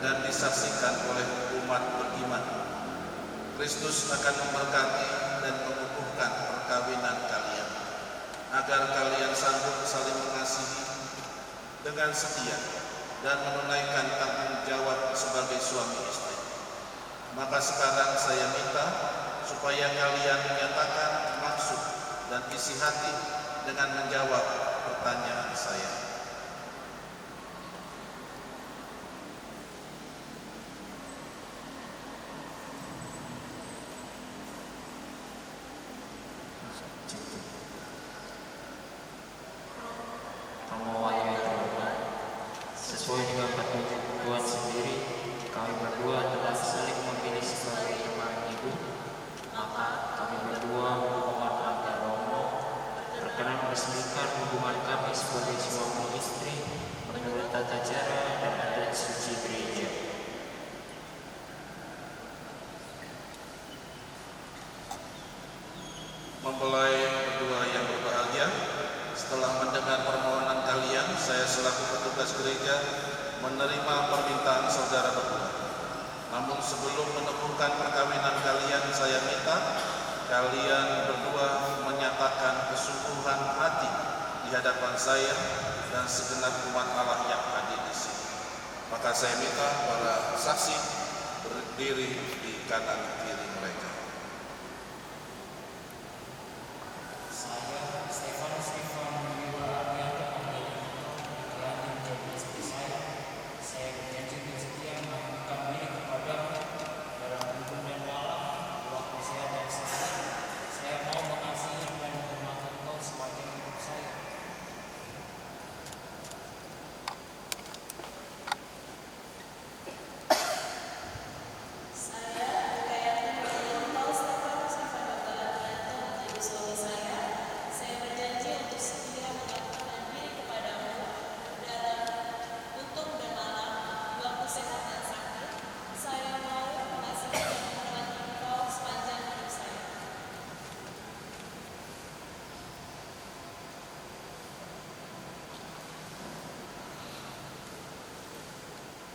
dan disaksikan oleh umat beriman. Kristus akan memberkati dan mengukuhkan perkawinan kalian, agar kalian sanggup saling mengasihi dengan setia dan menunaikan tanggung jawab sebagai suami istri. Maka sekarang saya minta supaya kalian menyatakan maksud dan isi hati dengan menjawab pertanyaan saya. meresmikan hubungan kami sebagai suami istri menurut tata cara dan adat suci gereja. Mempelai berdua yang berbahagia, setelah mendengar permohonan kalian, saya selaku petugas gereja menerima permintaan saudara berdua. Namun sebelum meneguhkan perkawinan kalian, saya minta kalian berdua menyatakan kesungguhan hati di hadapan saya dan segenap umat Allah yang hadir di sini. Maka saya minta para saksi berdiri di kanan kiri mereka. Saya, Stefan Wiwa Arianto telah menjadi istri saya. Saya berjanji untuk setia mengabdikan diri kepadamu dalam hidup dan malam, waktu sehat dan sakit. Saya mau mengasihi dan menghormati engkau sepanjang hidup saya. Saya berjanji untuk setia mengabdikan diri kepadamu dalam untung dan malam, waktu sehat dan sakit. Saya mau mengasihi dan menghormati engkau sepanjang hidup saya.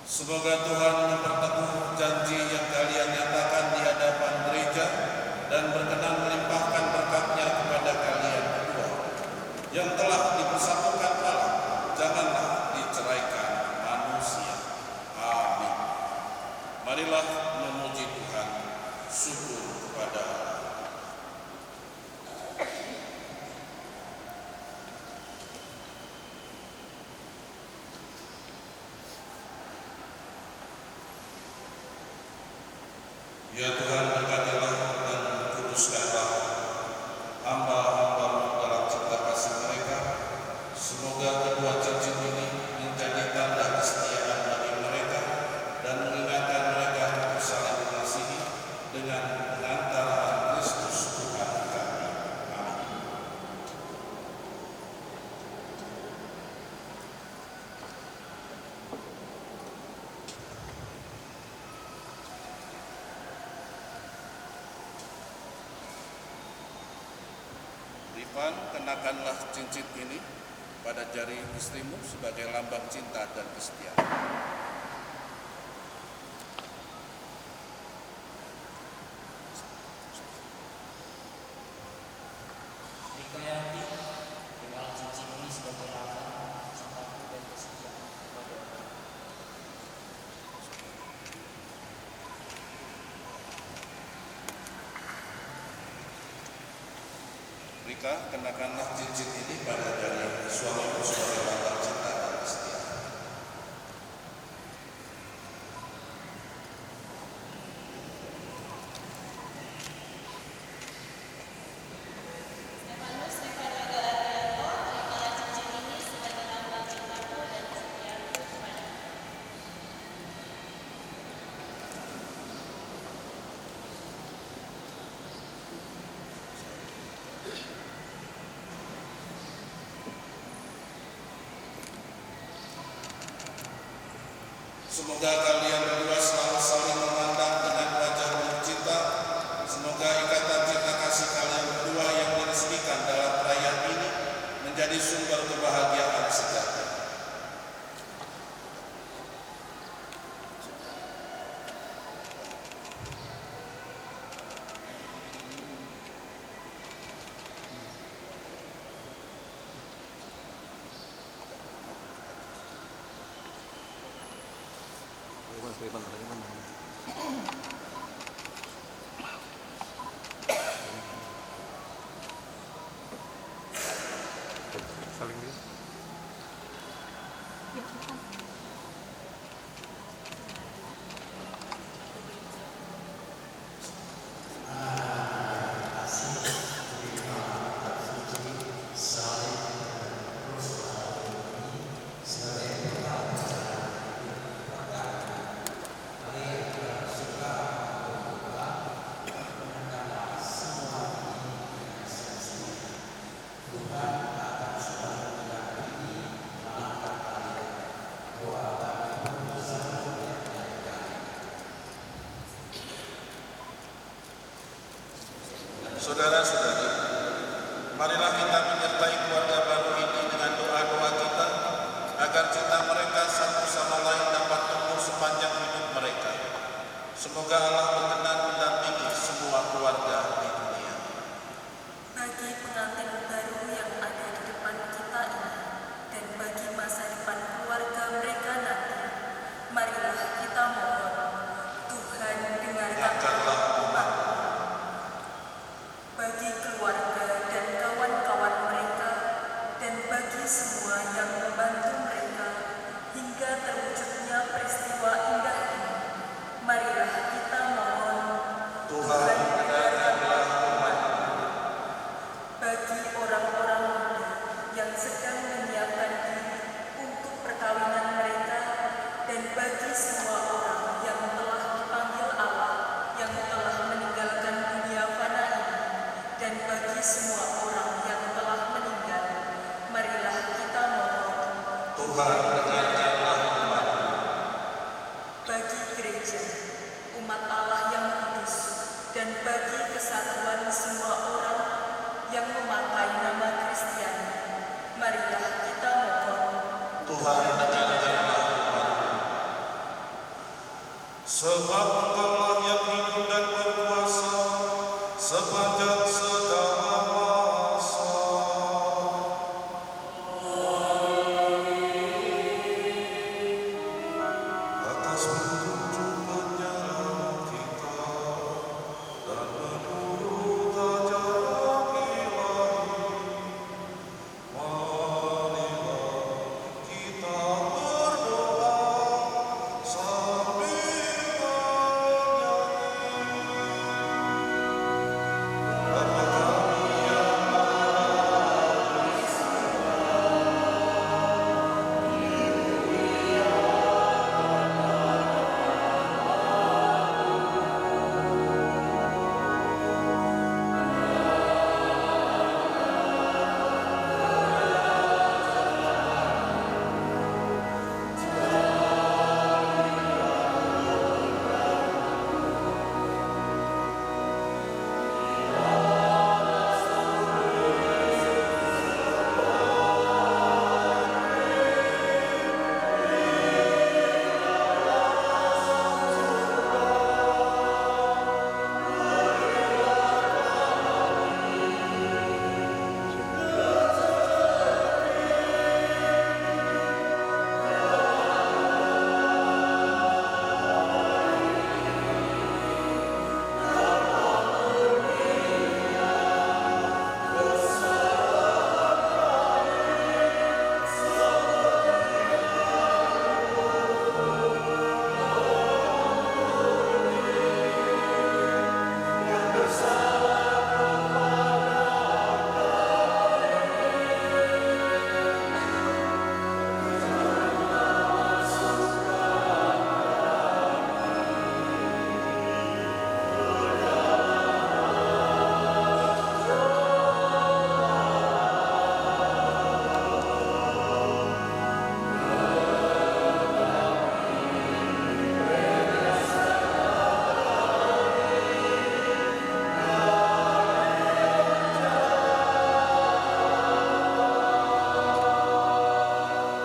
Semoga Tuhan memperteguh janji yang kalian nyatakan di hadapan gereja dan berkenan melimpahkan berkat-Nya kepada kalian berdua yang telah dipersatukan Allah. Janganlah diceraikan manusia. Amin. Marilah memuji Tuhan. Syukur kepada Allah. Ya Tuhan, berkatilah dan kuduskanlah hamba-hamba-Mu dalam cinta kasih mereka. Semoga kedua cincin ini menjadi tanda kesetiaan bagi mereka dan mengingatkan mereka untuk saling mengasihi dengan pengantaran Kristus Tuhan kami. Amin. Rifan, kenakanlah cincin ini pada jari istrimu sebagai lambang cinta dan kesetiaan. Rika Yanti, terimalah cincin ini sebagai lambang cintaku dan kesetiaan kepada engkau. Rika, kenakanlah cincin ini pada jari suamimu sebagai lambang cinta dan kesetiaan. Stefanus Stefan Wiwa Arianto, terimalah cincin ini sebagai lambang cintaku dan kesetiaanku kepadamu. Semoga kalian berdua selalu saling memandang dengan wajah penuh cinta. Semoga ikatan cinta kasih kalian berdua yang diresmikan dalam perayaan ini menjadi sumber kebahagiaan sejati. Saudara-saudari, marilah kita menyertai keluarga baru ini dengan doa-doa kita, agar cinta mereka satu sama lain dapat tumbuh sepanjang hidup mereka. Semoga Allah berkenan mendampingi semua keluarga di dunia. Bagi pengantin baru yang ada di depan kita ini, dan bagi masa depan keluarga mereka nanti, marilah kita mohon Tuhan dengarkanlah umat. Bagi keluarga dan kawan-kawan mereka, dan bagi semua yang membantu mereka hingga terwujudnya peristiwa indah ini, marilah kita mohon Tuhan dengarkanlah umat. Bagi orang-orang muda yang sedang menyiapkan diri untuk perkawinan mereka, dan bagi semua orang yang telah dipanggil Allah yang telah meninggalkan dunia fana ini, dan bagi semua orang yang telah meninggal, marilah kita mohon Tuhan dengarkanlah umat. bagi gereja, umat Allah yang kudus, dan bagi kesatuan semua orang yang memakai nama Kristiani, marilah kita mohon Tuhan dengarkanlah umat. Sebab Engkaulah yang hidup dan berkuasa sepanjang segala masa. Atas petunjuk penyerang kita dan menurut ajaran ilahi, marilah kita berdoa sambil Bapa kami yang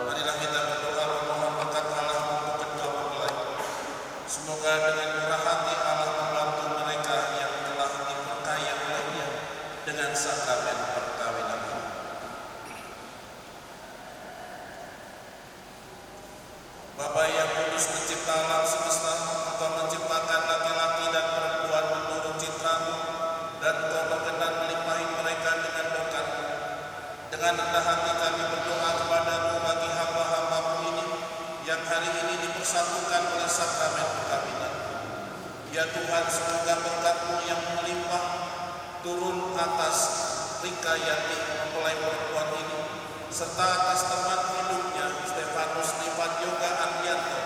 Marilah kita berdoa memohon berkat Allah untuk kedua mempelai. Semoga dengan murah hati Allah membantu mereka yang telah diberkahi olehnya dengan sakramen perkawinan. Bapa yang kudus pencipta alam semesta, Engkau menciptakan laki-laki dan perempuan menurut citra-Mu, dan Engkau berkenan melimpahi mereka dengan berkat-Mu. Dengan rendah hati kami berdoa kepada-Mu bagi hamba-hamba-Mu ini yang hari ini dipersatukan oleh sakramen perkawinan. Ya Tuhan, semoga berkat-Mu yang melimpah turun atas Rika Yati mempelai perempuan ini, serta atas teman hidupnya Stefanus Lipat Yoga Ardianto.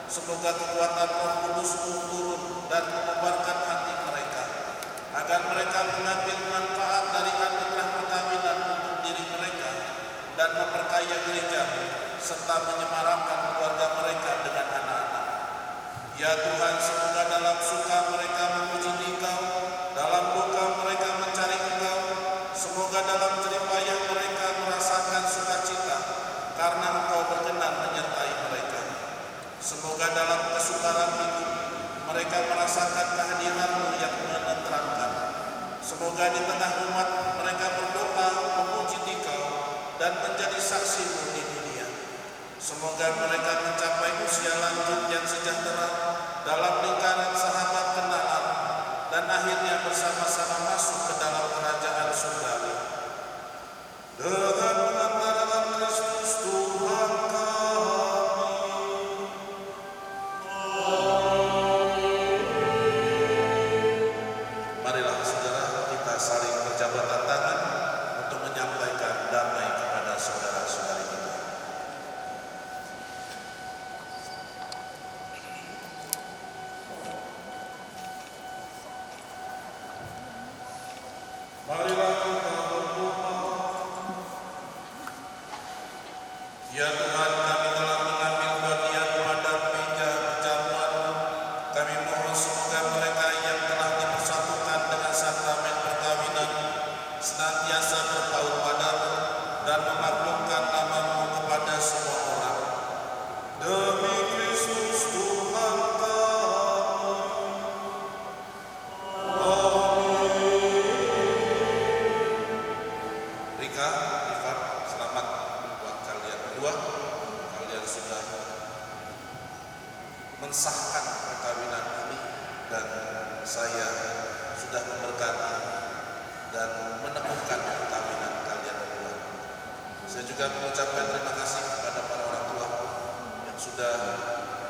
Semoga kekuatan Roh Kudus-Mu turun dan mengobarkan hati mereka, agar mereka mengambil manfaat dari anugerah perkawinan untuk diri mereka dan memperkaya gereja serta menyemarakkan keluarga mereka dengan anak-anak. Ya Tuhan, semoga dalam suka mereka memuji Engkau, dalam duka mereka Semoga di tengah umat mereka berdoa memuji Dikau dan menjadi saksi-Mu di dunia. Semoga mereka mencapai usia lanjut yang sejahtera dalam lingkaran sahabat kenalan dan akhirnya bersama-sama masuk ke dalam kerajaan surgawi. Dengan pengantaran Kristus Tuhan kami. Marilah saudara kita saling berjabatan tangan untuk menyampaikan damai kepada saudara-saudari kita. Marilah kita berdoa. Ya Tuhan, kami telah mengambil bagian pada meja perjamuan. Kami mohon semoga mereka yang telah dipersatukan dengan sakramen perkawinan senantiasa berpaut padamu dan memaklumkan nama-Mu kepada semua orang. Demi Kristus Tuhan kami. Rika, Rifat, selamat buat kalian berdua. Kalian sudah mensahkan perkawinan ini dan saya sudah memberkati dan menemukan perkawinan kalian berdua. Saya juga mengucapkan terima kasih kepada para orang tua yang sudah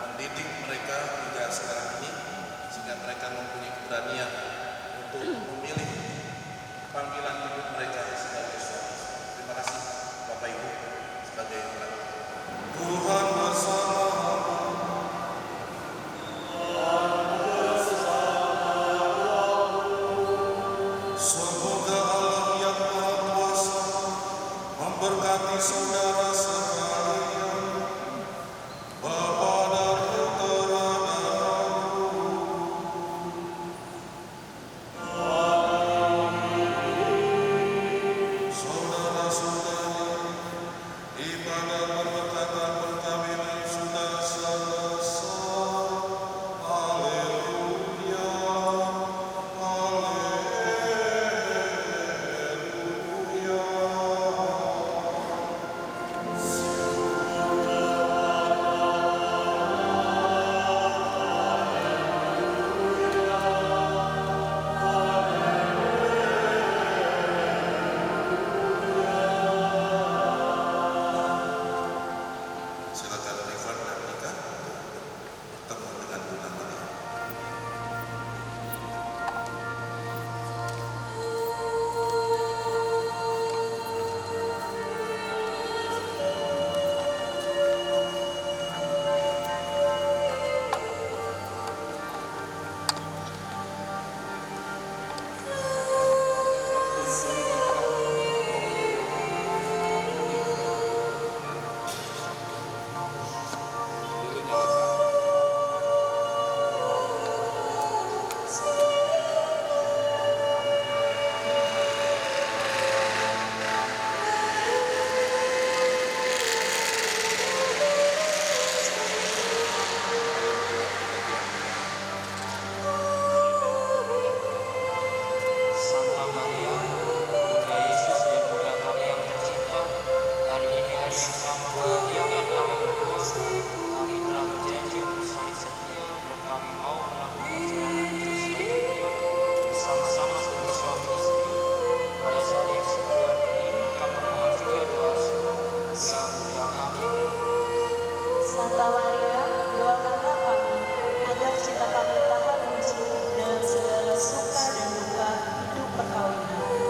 mendidik mereka hingga sekarang ini sehingga mereka mempunyai keberanian untuk memilih panggilan hidup mereka sebagai suami. Terima kasih Bapak Ibu sebagai orang tua. Tuhan bersama-mu. Semoga Allah yang Maha Kuasa memberkati saudara sekalian, Bapa dan Putera dan Roh Kudus. Saudara-saudari, ibadah pemberkatan perkawinan sudah selesai. Haleluya, silakan Rifan dan Nika bertemu dengan tunangannya. Santa Maria, Bunda Yesus dan Bunda Maria yang tercinta, hari ini hari yang sangat membahagiakan kami berdua. Kami telah berjanji untuk saling setia dan kami mau melakukan jalan itu selanjutnya bersama-sama sebagai suami istri. Pada saat yang sebenarnya ini kami mohon juga doa yang mulia kami. Santa Maria, doakanlah kami agar cinta kami tahan uji dalam segala suka dan duka hidup perkawinan.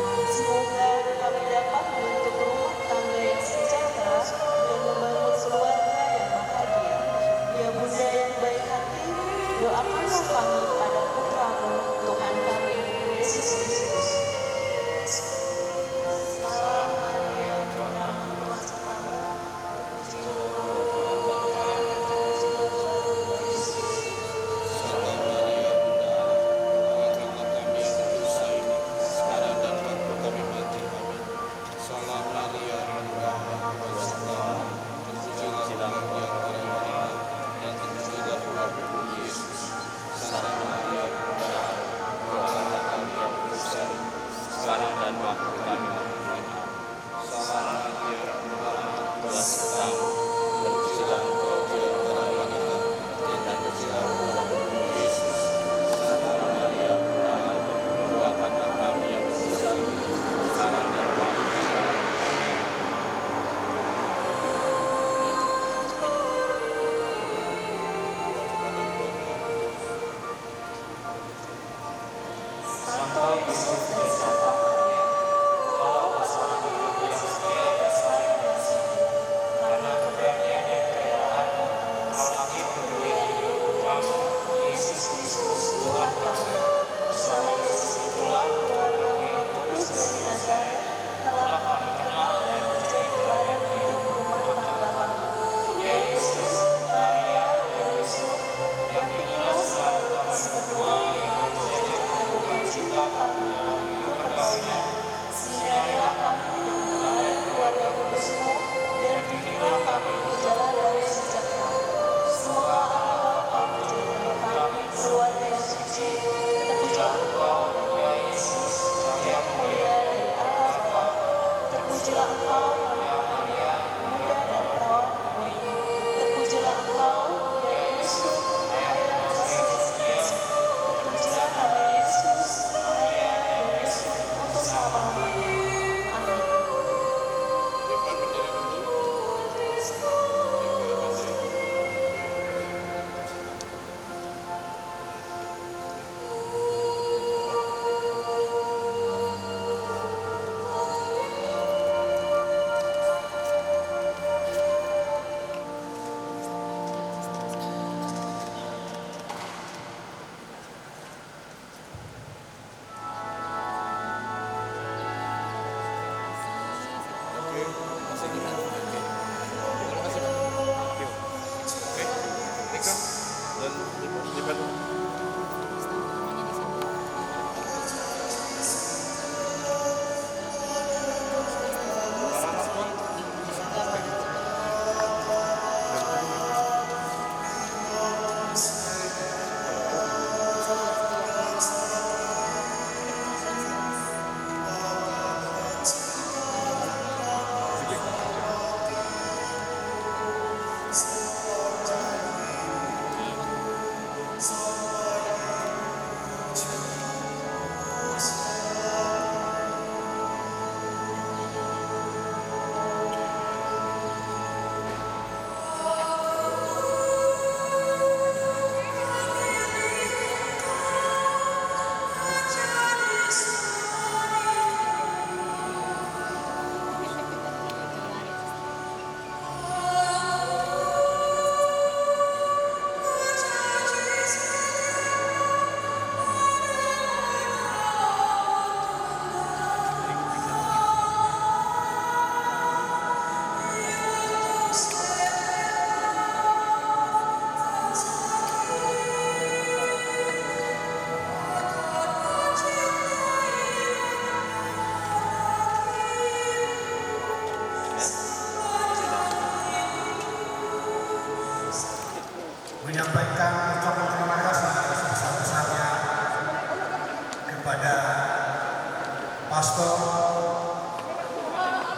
pastor,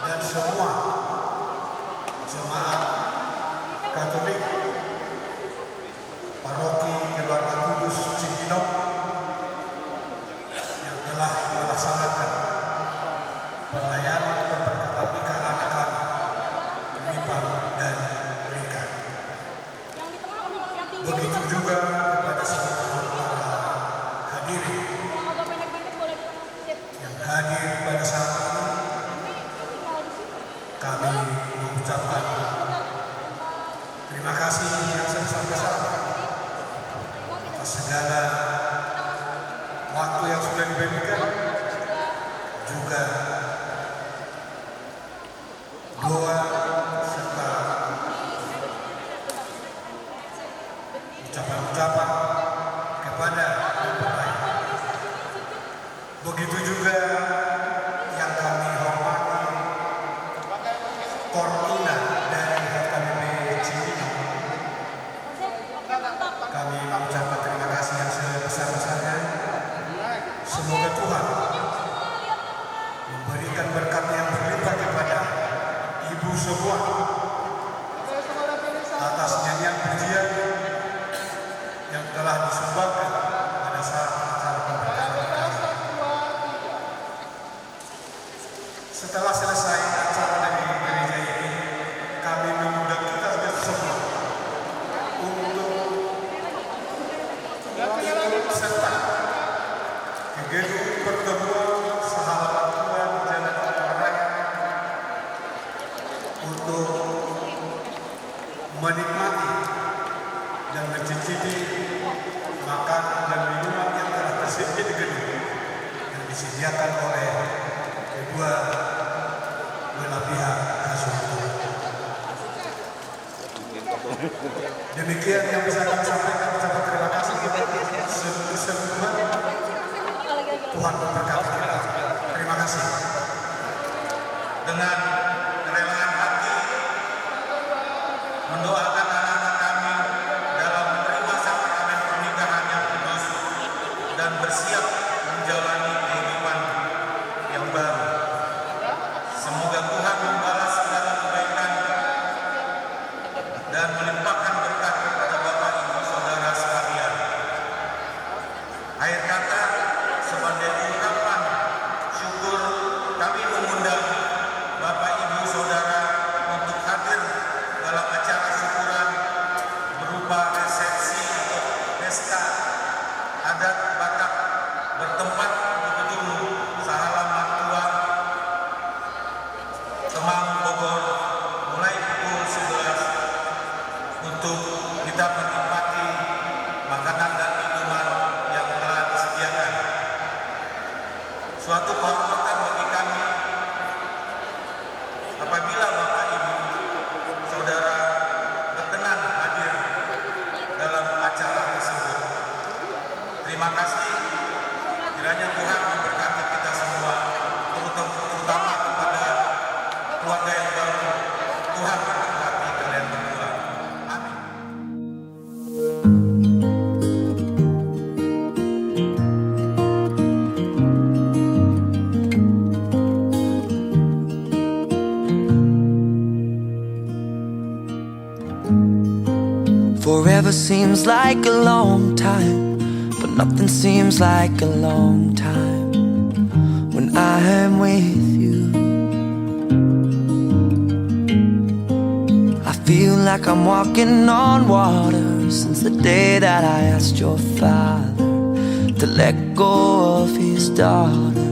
dan semua jemaat Katolik Paroki Keluarga Kudus Cibinong yang telah melaksanakan pelayanan pemberkatan nikah anak-anak Nipah dan Rika. Begitu juga kepada seluruh para hadirin yang hadir pada saat ini. Kami mengucapkan terima kasih yang sebesar-besarnya atas segala waktu yang sudah diberikan, juga doa serta ucapan-ucapan kepada pemain. Begitu juga yang kami hormati Korina dari HKBP Cibinong. Kami mengucapkan terima kasih yang sebesar-besarnya. Semoga Tuhan memberikan berkat yang berlimpah kepada ibu semua atas nyanyian pujian yang telah disumbangkan pada saat acara pemberkatan. Setelah selesai acara dari gereja ini, kami mengundang kita semua untuk ikut serta ke gedung pertemuan sahabat Tuhan Jalan Raya untuk menikmati dan mencicipi makanan dan minuman yang telah tersedia di gedung yang disediakan oleh kedua belah pihak asuh. Demikian yang bisa kami sampaikan. Ucapan terima kasih sebelumnya. Tuhan memberkati kita. Terima kasih. Dengan kerelaan hati mendoakan anak-anak kami dalam menerima sakramen pernikahan yang kudus dan bersiap menjalani kehidupan yang baru. Semoga Tuhan membalas segala kebaikan dan melimpahkan berkat kepada Bapak Ibu Saudara sekalian. Akhir kata, sebagai ungkapan syukur, kami mengundang Bapak Ibu Saudara untuk hadir dalam acara syukuran berupa resepsi atau pesta adat Batak bertempat di gedung Sahala Matua, Kemang, Bogor, mulai pukul 11 untuk kita menikmati makanan dan minuman yang telah disediakan. Suatu kehormatan bagi kami apabila Bapak Ibu Saudara berkenan hadir dalam acara tersebut. Terima kasih. Kiranya Tuhan memberkati kita semua, terutama kepada keluarga yang baru. Tuhan memberkati kalian berdua. Amin. Forever seems like a long time, but nothing seems like a long time when I am with you. I feel like I'm walking on water since the day that I asked your father to let go of his daughter.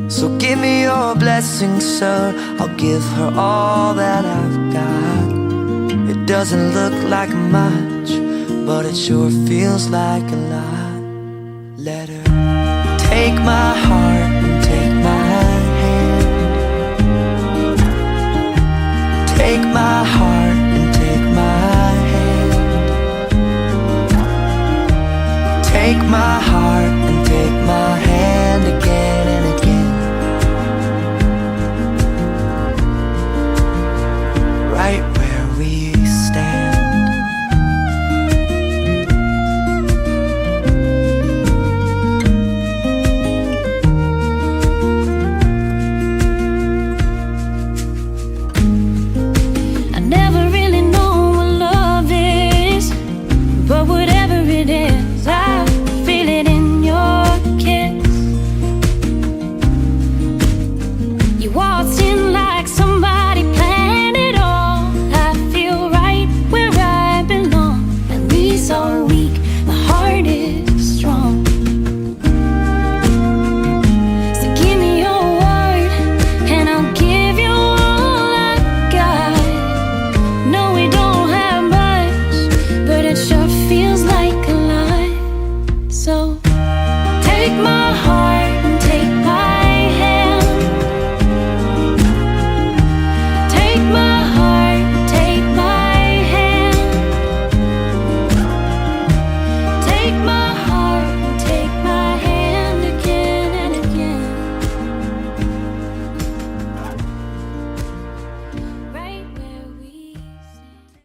So give me your blessing, sir. I'll give her all that I've got. It doesn't look like much, but it sure feels like a lot. Let her take my heart and take my hand. Take my heart and take my hand. Take my heart